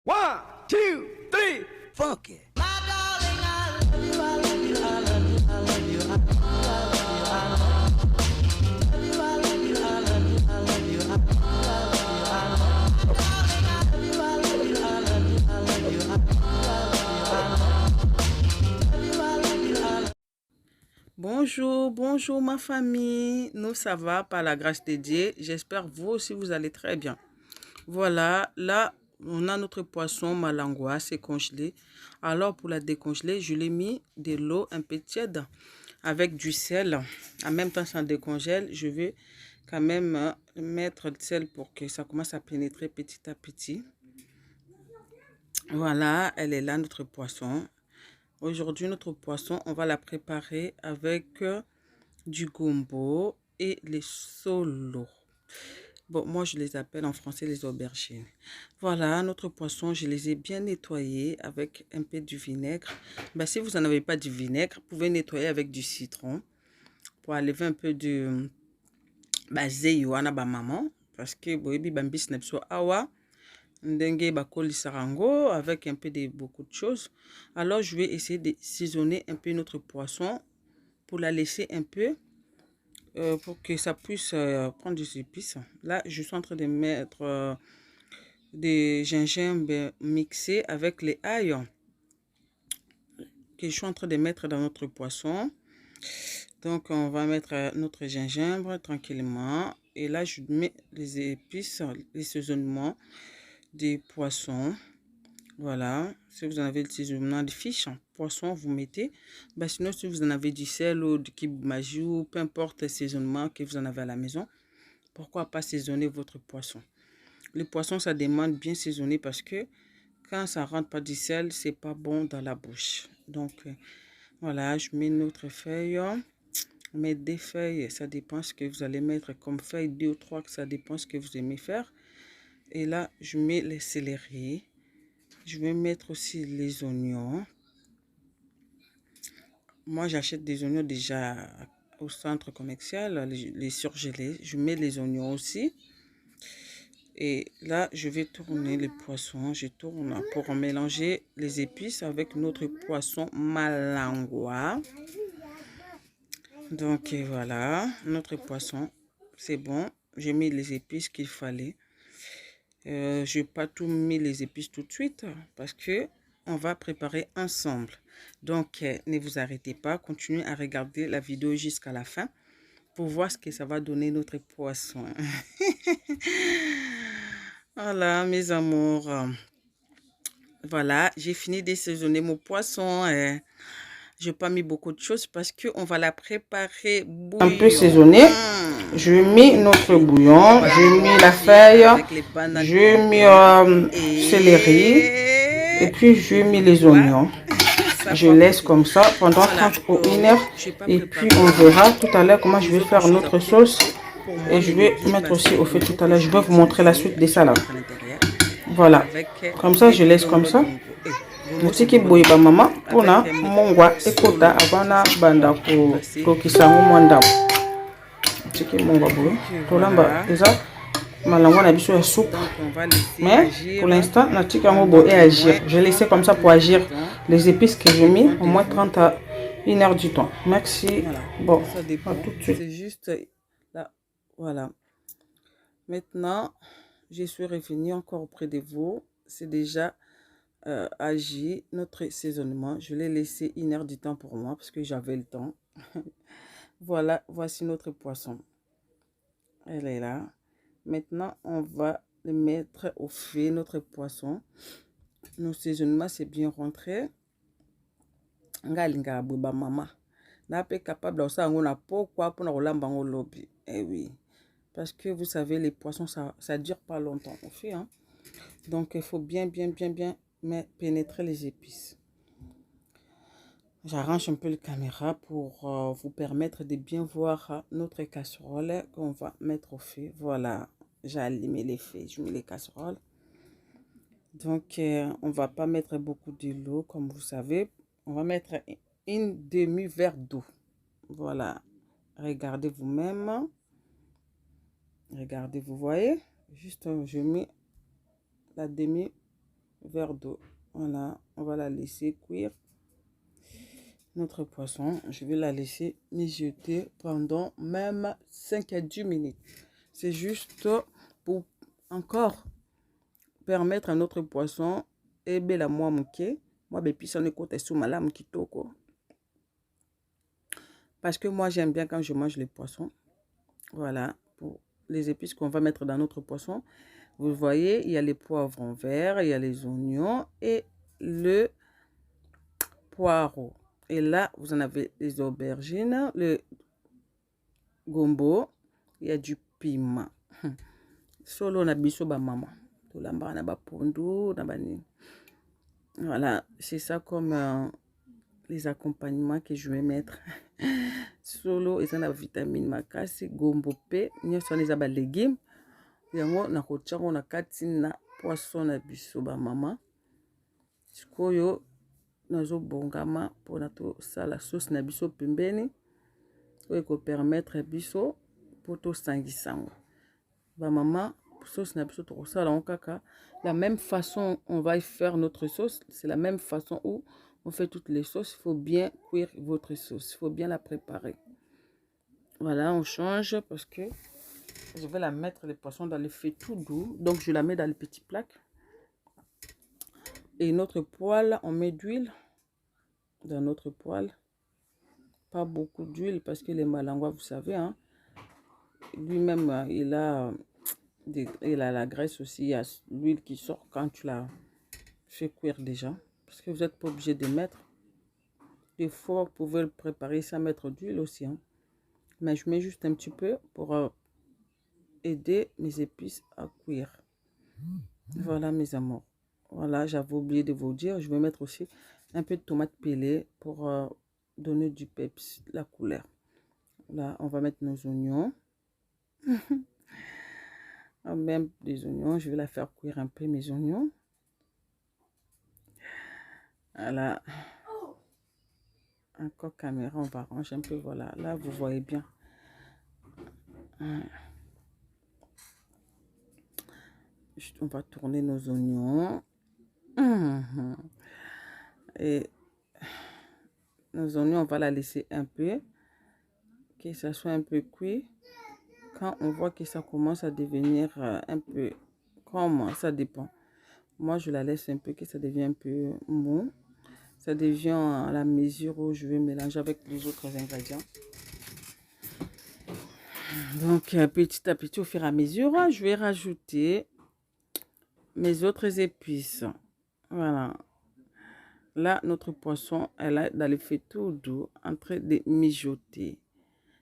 One, two, three, funky. Bonjour, bonjour ma famille. Nous, ça va par la grâce de Dieu. J'espère vous aussi, vous allez très bien. Voilà, là, on a notre poisson malangua, c'est congelé. Alors, pour la décongeler, je l'ai mis de l'eau un peu tiède avec du sel. En même temps, ça décongèle. Je vais quand même mettre le sel pour que ça commence à pénétrer petit à petit. Voilà, elle est là, notre poisson. Aujourd'hui, notre poisson, on va la préparer avec du gombo et les solos. Bon, moi, je les appelle en français les aubergines. Voilà, notre poisson, je les ai bien nettoyés avec un peu du vinaigre. Ben, si vous n'en avez pas du vinaigre, vous pouvez nettoyer avec du citron pour enlever un peu de zeyo wana ba maman. Parce que, boyebi bambis nepso awa. Ndenge bakoli sarango avec un peu de beaucoup de choses. Alors, je vais essayer de saisonner un peu notre poisson pour la laisser un peu pour que ça puisse prendre des épices. Là, je suis en train de mettre des gingembre mixés avec les ail que je suis en train de mettre dans notre poisson. Donc, on va mettre notre gingembre tranquillement. Et là, je mets les épices, les saisonnements des poissons. Voilà, si vous en avez le saisonnement de fish, poisson, vous mettez. Bah, sinon, si vous en avez du sel ou du kibumaju, peu importe le saisonnement que vous en avez à la maison, pourquoi pas saisonner votre poisson. Le poisson, ça demande bien saisonner parce que quand ça rentre pas du sel, c'est pas bon dans la bouche. Donc, voilà, je mets notre feuille. On met des feuilles, ça dépend ce que vous allez mettre comme feuille, 2 ou 3, ça dépend ce que vous aimez faire. Et là, je mets les céleri. Je vais mettre aussi les oignons. Moi, j'achète des oignons déjà au centre commercial, les surgelés. Je mets les oignons aussi. Et là, je vais tourner le poisson. Je tourne pour mélanger les épices avec notre poisson malangua. Donc, voilà, notre poisson, c'est bon. J'ai mis les épices qu'il fallait. Je n'ai pas tout mis les épices tout de suite parce que on va préparer ensemble. Donc, ne vous arrêtez pas. Continuez à regarder la vidéo jusqu'à la fin pour voir ce que ça va donner notre poisson. Voilà, mes amours. Voilà, j'ai fini d'assaisonner mon poisson. Je n'ai pas mis beaucoup de choses parce qu'on va la préparer bouillon. Un peu saisonné. Je mets notre bouillon. Je mets la feuille. Je mets céleri. Et puis, je mets les oignons. Je laisse comme ça pendant 30 ou 1 heure. Et puis, on verra tout à l'heure comment je vais faire notre sauce. Et je vais mettre aussi au feu tout à l'heure. Je vais vous montrer la suite des salades. Voilà. Comme ça, je laisse comme ça. Mutiki boy ba mama pona mongwa ekota abana banda ko tokisango mwanda. Mutiki mongwa boy. Tolamba eza malangwa na biso ya soupe. Mais pour l'instant, natika ngobo et agir. Je laisse comme ça pour agir les épices que j'ai mis au moins 30 à 1 heure du temps. Merci. Voilà. Bon, ça dépend tout de suite. C'est juste là. Voilà. Maintenant, je suis revenue encore auprès de vous. C'est déjà agi notre saisonnement. Je l'ai laissé 1 heure du temps pour moi parce que j'avais le temps. Voilà, voici notre poisson. Elle est là. Maintenant, on va le mettre au feu, notre poisson. Nos saisonnements, c'est bien rentré. Ngalinga abuba mama. N'a pas capable de ça on a pourquoi pour nous lobby. Eh oui. Parce que vous savez, les poissons, ça dure pas longtemps au feu. Hein? Donc, il faut bien pénétrer les épices. J'arrange un peu la caméra pour vous permettre de bien voir notre casserole qu'on va mettre au feu. Voilà, j'ai allumé les feux, je mets les casseroles. Donc, on ne va pas mettre beaucoup de l'eau, comme vous savez. On va mettre une demi-verre d'eau. Voilà, regardez vous-même. Regardez, vous voyez. Juste, je mets la demi verre d'eau. Voilà, on va la laisser cuire. Notre poisson, je vais la laisser mijoter pendant même 5 à 10 minutes. C'est juste pour encore permettre à notre poisson et la moi mouké. Moi, puis ça ne coûte sous ma lame qui toko. Parce que moi, j'aime bien quand je mange les poissons. Voilà, pour les épices qu'on va mettre dans notre poisson. Vous voyez, il y a les poivrons verts, il y a les oignons et le poireau. Et là, vous en avez les aubergines, le gombo, il y a du piment. Solo na biso ba maman. Tolamba na ba pondu, na ba nini. Voilà, c'est ça comme les accompagnements que je vais mettre. Solo, et ça na vitamine makasi, gombo pe, nyonso eza ba légumes. Yango na kotiango na kati na poisson na biso ba maman. Sikoyo nazo bongama pona to sala sauce na biso pembeni. Oyo ko permettre biso po to sangisango. Ba maman, sauce na biso to sala on kaka la même façon on va faire notre sauce, c'est la même façon où on fait toutes les sauces, il faut bien cuire votre sauce, il faut bien la préparer. Voilà, on change parce que je vais la mettre les poissons dans le feu tout doux, donc je la mets dans les petits plaques. Et notre poêle, on met d'huile dans notre poêle. Pas beaucoup d'huile parce que les malangouas, vous savez, hein, lui-même, il a la graisse aussi, il y a l'huile qui sort quand tu la fais cuire déjà. Parce que vous n'êtes pas obligé de mettre. Des fois, vous pouvez le préparer sans mettre d'huile aussi. Hein. Mais je mets juste un petit peu pour aider mes épices à cuire. Voilà mes amours. Voilà, j'avais oublié de vous dire, je vais mettre aussi un peu de tomate pelée pour donner du peps, la couleur. Là, on va mettre nos oignons. Même des oignons, je vais la faire cuire un peu mes oignons. Voilà. Encore caméra, on va ranger un peu, voilà. Là, vous voyez bien. On va tourner nos oignons. Et nos oignons, on va la laisser un peu. Que ça soit un peu cuit. Quand on voit que ça commence à devenir un peu comme ça dépend. Moi, je la laisse un peu, que ça devient un peu mou. Ça devient à la mesure où je vais mélanger avec les autres ingrédients. Donc, petit à petit, au fur et à mesure, je vais rajouter mes autres épices. Voilà. Là, notre poisson, elle est dans le feu tout doux, en train de mijoter.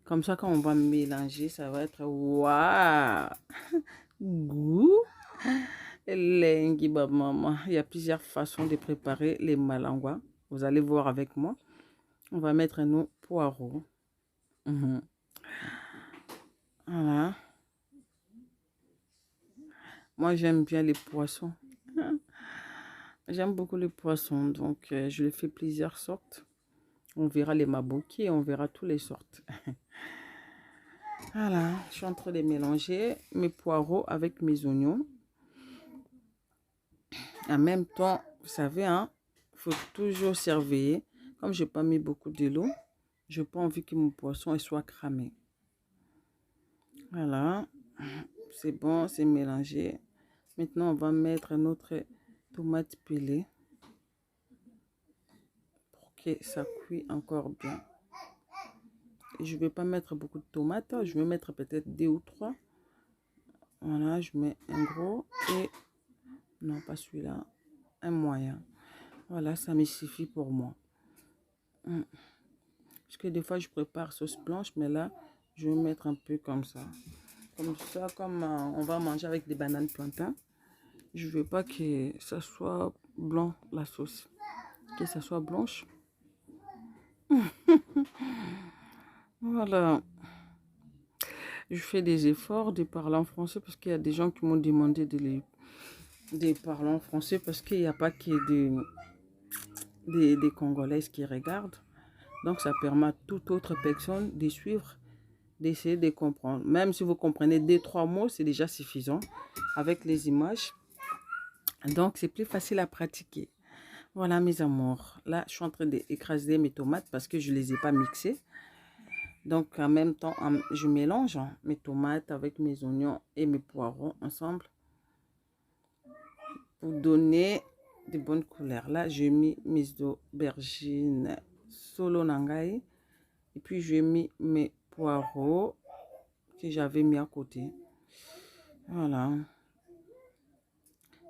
Comme ça, quand on va mélanger, ça va être waouh! Goût! Il y a plusieurs façons de préparer les malangouas. Vous allez voir avec moi. On va mettre nos poireaux. Voilà. Moi, j'aime bien les poissons. J'aime beaucoup les poissons. Donc, je les fais plusieurs sortes. On verra les maboki, on verra toutes les sortes. Voilà. Je suis en train de mélanger mes poireaux avec mes oignons. En même temps, vous savez, hein, faut toujours surveiller. Comme je n'ai pas mis beaucoup de l'eau, je n'ai pas envie que mon poisson soit cramé. Voilà, c'est bon, c'est mélangé. Maintenant, on va mettre notre tomate pelée pour que ça cuise encore bien. Et je ne vais pas mettre beaucoup de tomates, je vais mettre peut-être 2 ou 3. Voilà, je mets un gros et non, pas celui-là, un moyen. Voilà, ça me suffit pour moi. Parce que des fois, je prépare sauce blanche, mais là, je vais mettre un peu comme ça. Comme ça, comme on va manger avec des bananes plantains. Je ne veux pas que ça soit blanc, la sauce. Que ça soit blanche. Voilà. Je fais des efforts de parler en français parce qu'il y a des gens qui m'ont demandé de parler en français parce qu'il n'y a pas que des Congolaises qui regardent. Donc, ça permet à toute autre personne de suivre, d'essayer de comprendre. Même si vous comprenez 2-3 mots, c'est déjà suffisant avec les images. Donc, c'est plus facile à pratiquer. Voilà, mes amours. Là, je suis en train d'écraser mes tomates parce que je ne les ai pas mixées. Donc, en même temps, je mélange mes tomates avec mes oignons et mes poivrons ensemble pour donner de bonnes couleurs. Là, j'ai mis mes aubergines solo nangai et puis j'ai mis mes poireaux que j'avais mis à côté. Voilà.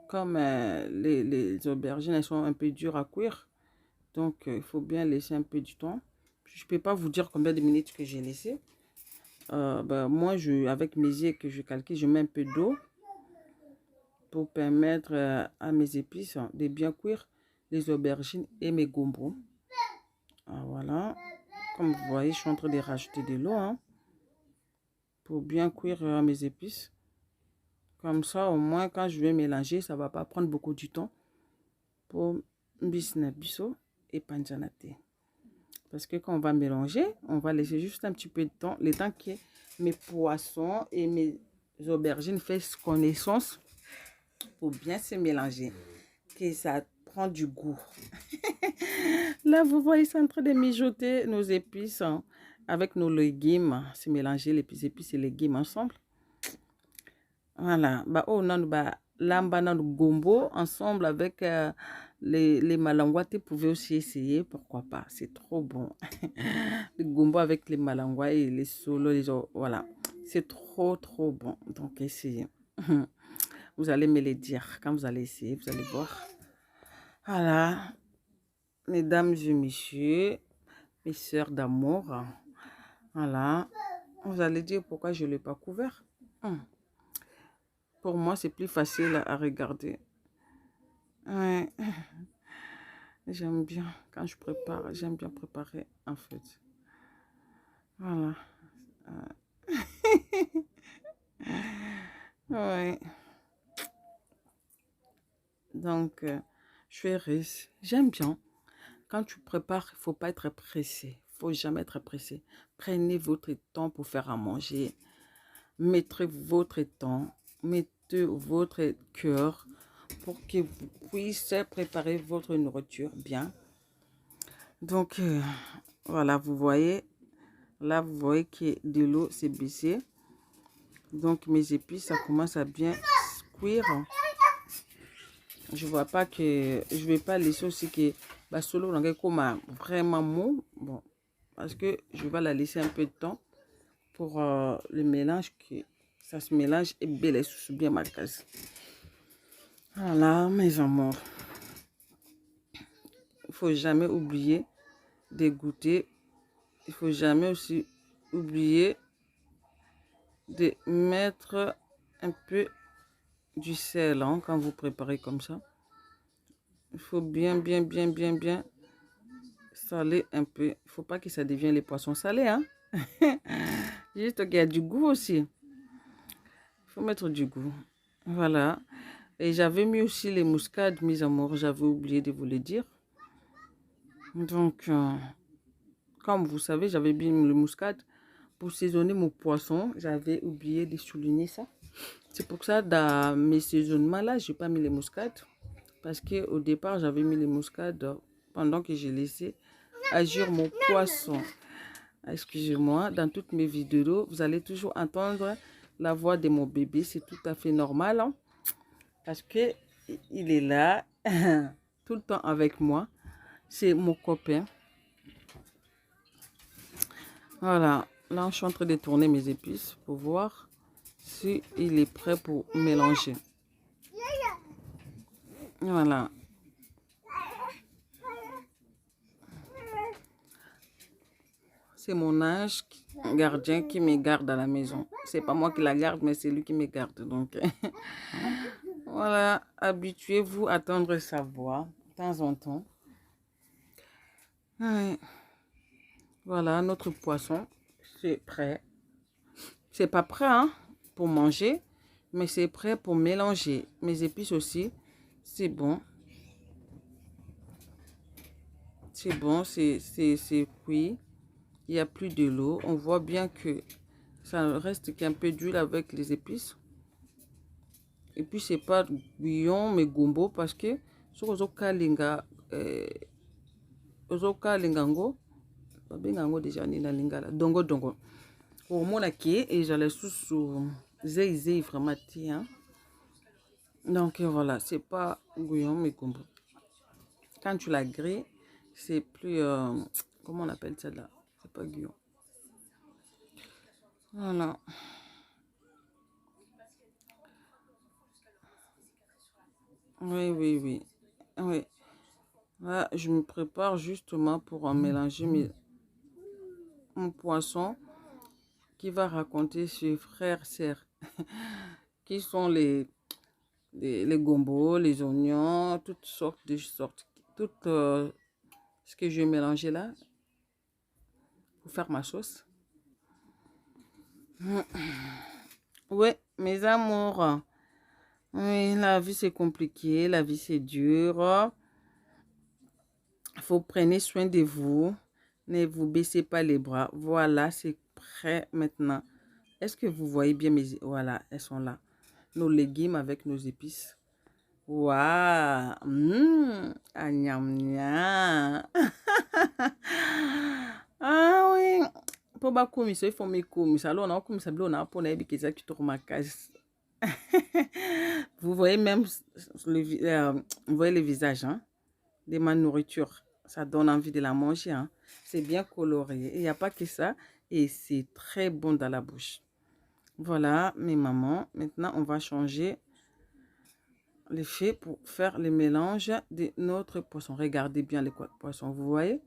Comme les aubergines, elles sont un peu dures à cuire. Donc, il faut bien laisser un peu du temps. Je ne peux pas vous dire combien de minutes que j'ai laissé. Moi, avec mes yeux que je calcule, je mets un peu d'eau pour permettre à mes épices de bien cuire les aubergines et mes gombos. Voilà. Comme vous voyez, je suis en train de rajouter de l'eau pour bien cuire mes épices. Comme ça, au moins, quand je vais mélanger, ça ne va pas prendre beaucoup de temps pour bisna biso et panjanate. Parce que quand on va mélanger, on va laisser juste un petit peu de temps, le temps que mes poissons et mes aubergines fassent connaissance pour bien se mélanger, que ça prend du goût. Là, vous voyez, c'est en train de mijoter nos épices avec nos légumes, se mélanger les épices et les légumes ensemble. Voilà, lamba nan gombo ensemble avec les malangouates, vous pouvez aussi essayer, pourquoi pas, c'est trop bon. Le gombo avec les malangouas et les solos, voilà, c'est trop bon, donc essayez. Vous allez me le dire quand vous allez essayer, vous allez voir. Voilà, mesdames et messieurs, mes sœurs d'amour, voilà, vous allez dire pourquoi je ne l'ai pas couvert. Pour moi, c'est plus facile à regarder. Ouais. J'aime bien quand je prépare, j'aime bien préparer en fait. Voilà. Ouais. Donc, je suis heureuse. J'aime bien. Quand tu prépares, il ne faut pas être pressé. Il ne faut jamais être pressé. Prenez votre temps pour faire à manger. Mettez votre temps. Mettez votre cœur pour que vous puissiez préparer votre nourriture bien. Donc, voilà, vous voyez. Là, vous voyez que de l'eau s'est baissée. Donc, mes épices, ça commence à bien cuire. Je vois pas que... Je vais pas laisser aussi que... solo comme vraiment mou. Bon, parce que je vais la laisser un peu de temps pour le mélange, que ça se mélange et bien marqué. Voilà, mes amours. Il faut jamais oublier de goûter. Il faut jamais aussi oublier de mettre un peu du sel quand vous préparez comme ça. Il faut bien saler un peu. Il ne faut pas que ça devienne les poissons salés. Juste qu'il y a du goût aussi. Il faut mettre du goût. Voilà. Et j'avais mis aussi les muscades, mes amours. J'avais oublié de vous le dire. Donc, comme vous savez, j'avais mis le muscade pour saisonner mon poisson. J'avais oublié de souligner ça. C'est pour ça, dans mes saisonnements là, je n'ai pas mis les muscades. Parce qu'au départ, j'avais mis les muscades pendant que j'ai laissé agir mon poisson. Excusez-moi, dans toutes mes vidéos, vous allez toujours entendre la voix de mon bébé. C'est tout à fait normal. Parce qu'il est là, tout le temps avec moi. C'est mon copain. Voilà, là, je suis en train de tourner mes épices pour voir si il est prêt pour mélanger. Voilà. C'est mon ange gardien qui me garde à la maison. C'est pas moi qui la garde, mais c'est lui qui me garde. Donc, voilà, habituez-vous à entendre sa voix de temps en temps. Ouais. Voilà, notre poisson, c'est prêt. C'est pas prêt pour manger, mais c'est prêt pour mélanger. Mes épices aussi, c'est bon. C'est bon, c'est cuit. Il n'y a plus de l'eau. On voit bien que ça reste qu'un peu d'huile avec les épices. Et puis, c'est pas bouillon, mais gombo, parce que sur ozoka lingango, babengango déjà ni na lingala, dongo dongo. Au moins qui et j'allais sous zei vraiment tiens. Donc voilà, c'est pas bouillon, mais gombo. Quand tu la grilles, c'est plus comment on appelle ça là? C'est pas bouillon. Voilà. Oui, oui, oui. Oui. Là, je me prépare justement pour mélanger mon poisson qui va raconter ses frères et sœurs, qui sont les gombos, les oignons, toutes sortes de sortes. Tout ce que je vais mélanger là pour faire ma sauce. Oui, mes amours. Oui, la vie c'est compliqué, la vie c'est dur. Faut prendre soin de vous. Ne vous baissez pas les bras. Voilà, c'est prêt maintenant. Est-ce que vous voyez bien mes... Voilà, elles sont là. Nos légumes avec nos épices. Waouh! Agnam. Ah oui. Pour ma commission, il faut mes commissions. Alors, on a comme ça, on a pour les biquets qui tournent ma case. Vous voyez même vous voyez le visage hein, de ma nourriture. Ça donne envie de la manger. Hein. C'est bien coloré. Il n'y a pas que ça. Et c'est très bon dans la bouche. Voilà, mes mamans. Maintenant, on va changer les faits pour faire le mélange de notre poisson. Regardez bien les poissons. Vous voyez?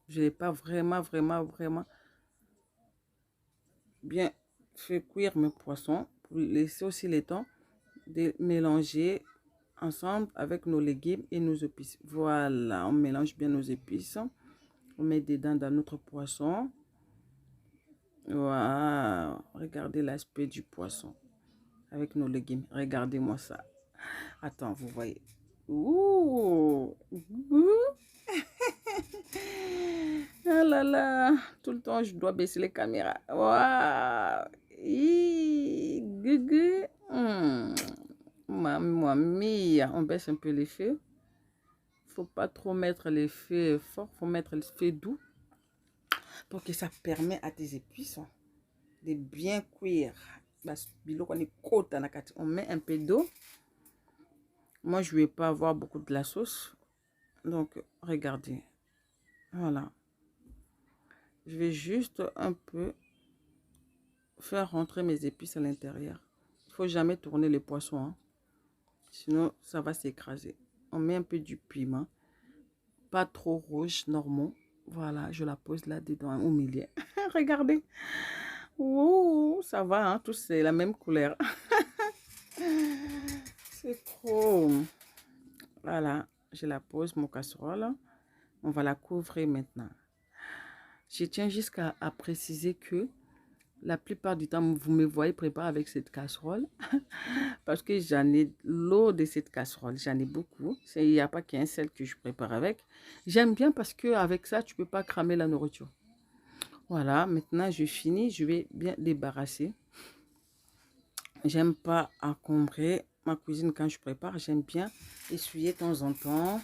Je n'ai pas vraiment bien fait cuire mes poissons. Pour laisser aussi le temps de mélanger ensemble avec nos légumes et nos épices. Voilà, on mélange bien nos épices. On met dedans dans notre poisson. Waouh, regardez l'aspect du poisson avec nos légumes. Regardez-moi ça. Attends, vous voyez. Ouh. Ah là là, tout le temps je dois baisser les caméras. Waouh. Gugu. Mamma mia, on baisse un peu les feux. Faut pas trop mettre les feux forts, faut mettre les feux doux pour que ça permet à tes épices de bien cuire. On met un peu d'eau. Moi, je vais pas avoir beaucoup de la sauce. Donc, regardez. Voilà. Je vais juste un peu faire rentrer mes épices à l'intérieur. Il faut jamais tourner les poissons. Hein. Sinon, ça va s'écraser. On met un peu du piment. Pas trop rouge, normaux. Voilà, je la pose là-dedans, au milieu. Regardez. Ouh, ça va, hein, tous c'est la même couleur. C'est trop. Voilà, je la pose, mon casserole. On va la couvrir maintenant. Je tiens jusqu'à préciser que la plupart du temps, vous me voyez préparer avec cette casserole. Parce que j'en ai l'eau de cette casserole. J'en ai beaucoup. Il n'y a pas qu'un seul que je prépare avec. J'aime bien parce qu'avec ça, tu ne peux pas cramer la nourriture. Voilà, maintenant je finis. Je vais bien débarrasser. J'aime pas encombrer ma cuisine quand je prépare. J'aime bien essuyer de temps en temps.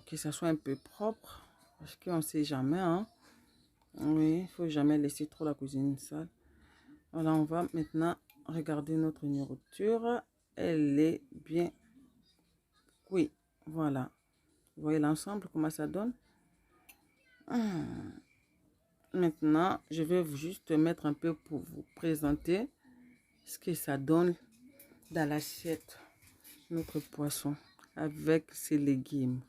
Que ça soit un peu propre. Parce qu'on ne sait jamais. Hein. Oui, il ne faut jamais laisser trop la cuisine sale. Voilà, on va maintenant regarder notre nourriture. Elle est bien cuite. Voilà. Vous voyez l'ensemble, comment ça donne? Maintenant, je vais juste mettre un peu pour vous présenter ce que ça donne dans l'assiette. Notre poisson avec ses légumes.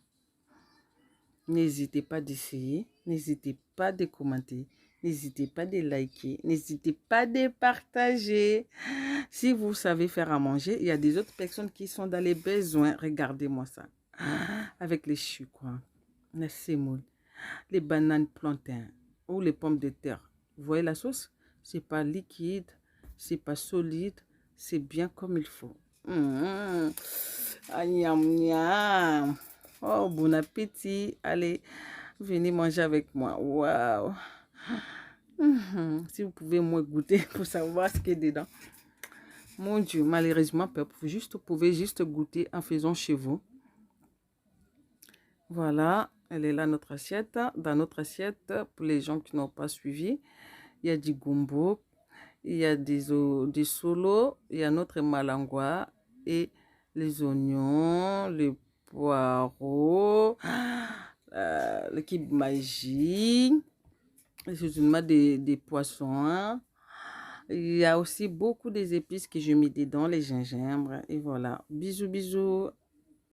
N'hésitez pas d'essayer. N'hésitez pas de commenter. N'hésitez pas de liker. N'hésitez pas de partager. Si vous savez faire à manger, il y a des autres personnes qui sont dans les besoins. Regardez-moi ça. Avec les choux, quoi. La semoule. Les bananes plantains. Ou les pommes de terre. Vous voyez la sauce? C'est pas liquide. C'est pas solide. C'est bien comme il faut. Oh, bon appétit. Allez, venez manger avec moi. Waouh. Si vous pouvez moi goûter pour savoir ce qu'il y a dedans. Mon Dieu, malheureusement, vous pouvez juste goûter en faisant chez vous. Voilà, elle est là notre assiette. Dans notre assiette, pour les gens qui n'ont pas suivi, il y a du gumbo, il y a des solos, il y a notre malangua et les oignons, les poireaux, l'équipe magie, des poissons. Hein. Il y a aussi beaucoup des épices que je mets dedans, les gingembre. Et voilà. Bisous, bisous.